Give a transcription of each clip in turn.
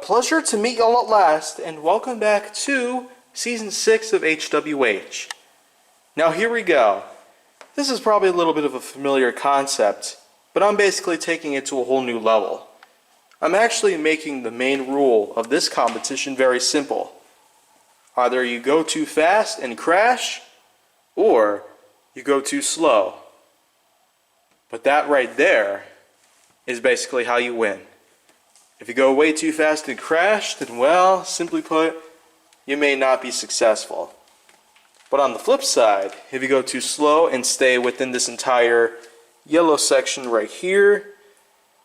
pleasure to meet y'all at last, and welcome back to Season 6 of HWH. Now here we go. This is probably a little bit of a familiar concept, but I'm basically taking it to a whole new level. I'm actually making the main rule of this competition very simple. Either you go too fast and crash, or you go too slow. But that right there is basically how you win. If you go way too fast and crash, then well, simply put, you may not be successful. But on the flip side, if you go too slow and stay within this entire yellow section right here,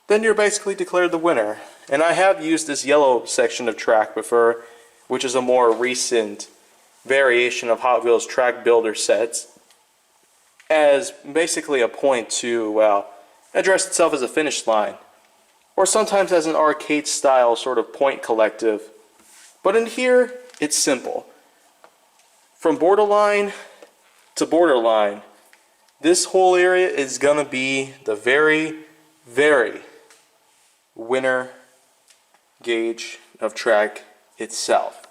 then you're basically declared the winner. And I have used this yellow section of track before, which is a more recent variation of Hot Wheels track builder sets, as basically a point to, well, address itself as a finish line, or sometimes as an arcade style sort of point collective. But in here, it's simple. From borderline to borderline, this whole area is gonna be the very, very winner gauge of track itself.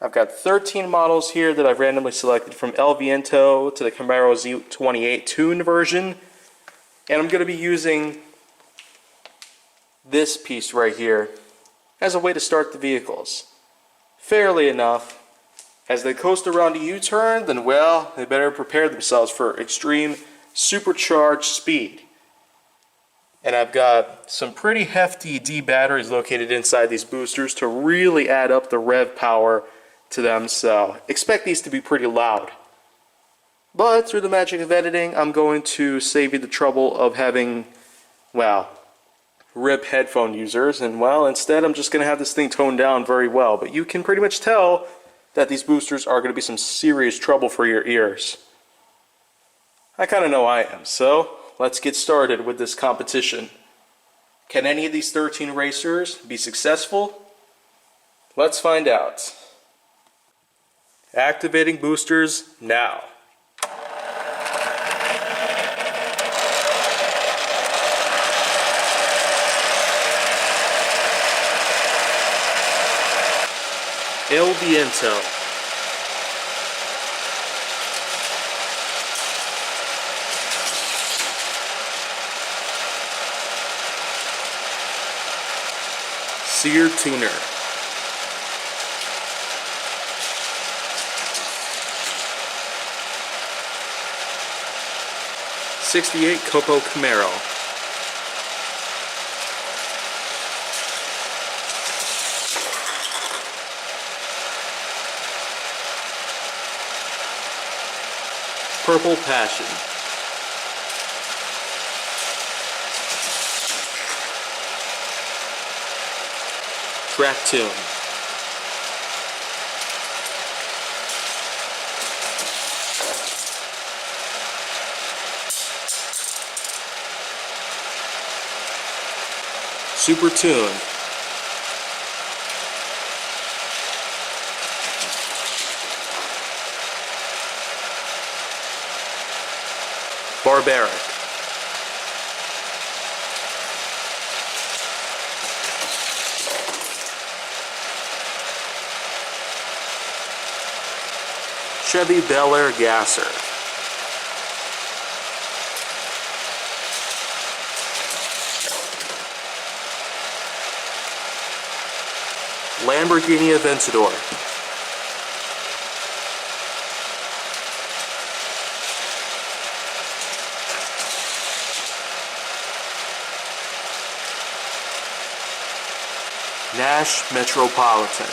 I've got 13 models here that I've randomly selected, from El Viento to the Camaro Z28 Tooned version, and I'm gonna be using this piece right here as a way to start the vehicles. Fairly enough, as they coast around a U-turn, then well, they better prepare themselves for extreme supercharged speed. And I've got some pretty hefty D batteries located inside these boosters to really add up the rev power to them, so expect these to be pretty loud. But through the magic of editing, I'm going to save you the trouble of having, well, RIP headphone users, and well, instead I'm just going to have this thing toned down very well. But you can pretty much tell that these boosters are going to be some serious trouble for your ears. I kind of know I am, so let's get started with this competition. Can any of these 13 racers be successful? Let's find out. Activating boosters now. El Viento. Seared Tuner. '68 COPO Camaro. Purple Passion. Track Tune. Super Tuned. Barbaric. Chevy Bel Air Gasser. Lamborghini Aventador. Nash Metropolitan.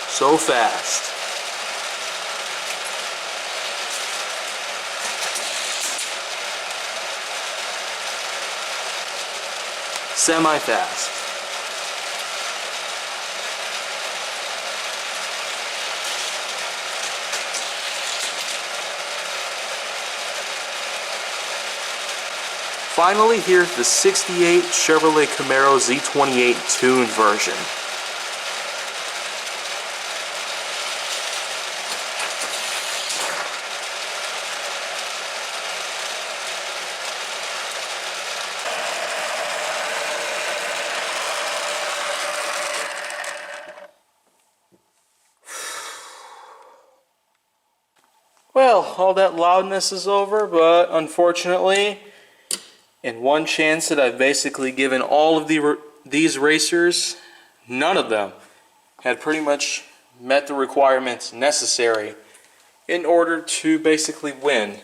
So fast. Semi-fast. Finally, here's the 68 Chevrolet Camaro Z28 Tooned version. Well, all that loudness is over, but unfortunately, in one chance that I've basically given all of these racers, none of them had pretty much met the requirements necessary in order to basically win.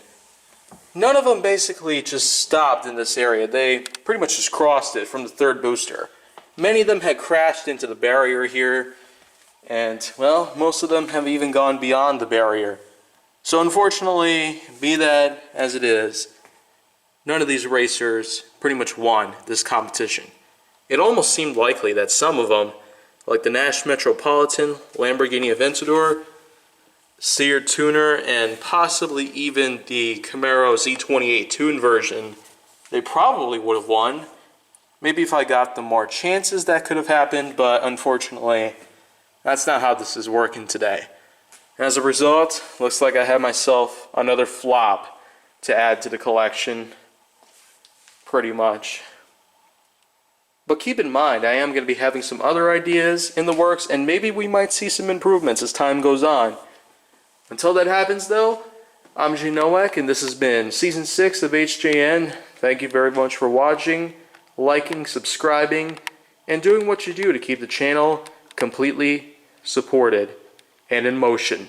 None of them basically just stopped in this area. They pretty much just crossed it from the third booster. Many of them had crashed into the barrier here, and, well, most of them have even gone beyond the barrier. So unfortunately, be that as it is, none of these racers pretty much won this competition. It almost seemed likely that some of them, like the Nash Metropolitan, Lamborghini Aventador, Seared Tuner, and possibly even the Camaro Z28 Tooned version, they probably would have won. Maybe if I got them more chances that could have happened, but unfortunately, that's not how this is working today. As a result, looks like I have myself another flop to add to the collection, pretty much. But keep in mind, I am going to be having some other ideas in the works, and maybe we might see some improvements as time goes on. Until that happens, though, I'm G Nowak, and this has been Season 6 of HJN. Thank you very much for watching, liking, subscribing, and doing what you do to keep the channel completely supported and in motion.